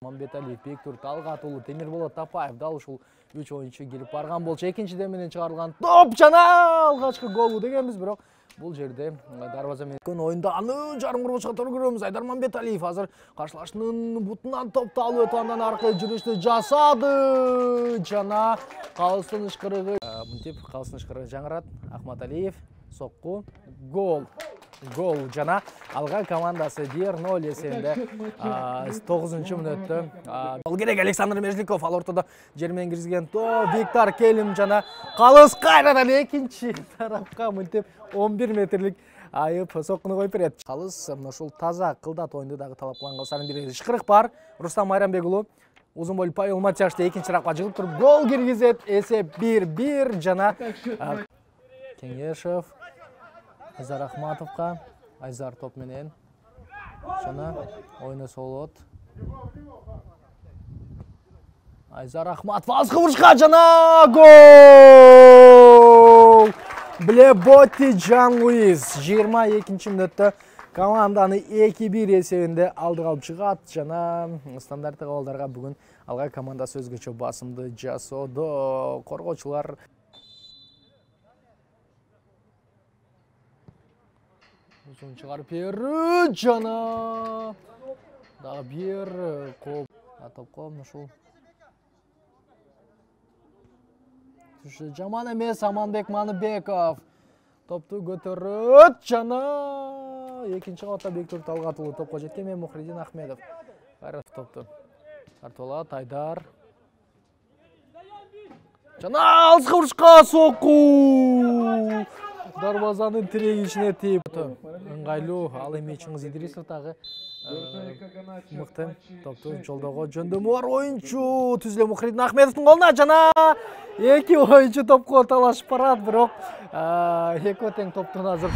Мамбеталиев, Бектур Талгатулы, Темирболот Тапаев дал ушул 3 оюнчу келип барган болчу. Экинчиден менен чыгарылган топ жана алгачкы голу дегенбиз, бирок бул жерде дарбаза менен оюнда аны жарым курбучка туура көрөбүз. Айдар Мамбеталиев азыр каршылашынын бутунан топту алып өтүп андан аркы жүрүштү жасады жана калыстын ышкырыгы мынтип калыстын ышкырыгы жаңырат. Ахматалиев сокку гол. Гол жана алга командасы 1-0 эсебинде 9-мүнөттө гол керек. Александр Межликов ал ортодо жер менен киргизген топ Виктор Келим жана калыс кайрадан экинчи тарапка мынтип 11 метрлик айып соккуну коюп берет. Калыс ушул таза кылдат оюнду дагы талап кылган калыстардын бири. Ышкырык бар. Рустам Майрамбек уулу узун бойлуу Павел Матяшты экинчи тарапка жыгып туруп гол киргизет. Эсеп 1-1 жана Кеңешев Айзар Ахматовка, Айзар топ менен жана ойуна солот. Айзар Ахматов азгы бурушка жана гол! Блеботти Жан Луис 22-мүнөттө команданы 2-1 эсебинде алдыга алып чыгат жана стандарттык абалдарга бүгүн алга командасы өзгөчө басымды жасоодо. Коргоочулар uzun çıkarıp yeri jana daha bir kop atop kopmuşul. Şu Jaman emes Amanbek Manыбеков toptu götürüp jana экинчи кабатта Бектур Талгатулы топко жеткен. Мен Мухридин Ахмедов кайрат топту тартып алат. Айдар жана алыска бурушка сокку дарбазанын тиреги ичине тийип ыңгайлуу. Ал эми Чыңгыз Идрисов дагы мыкты топту жолдого жөндөмү бар оюнчу Түзлө Мухридин Ахмедовдун колуна жана эки оюнчу топко талашып барат, бирок экөө тең топтун азыр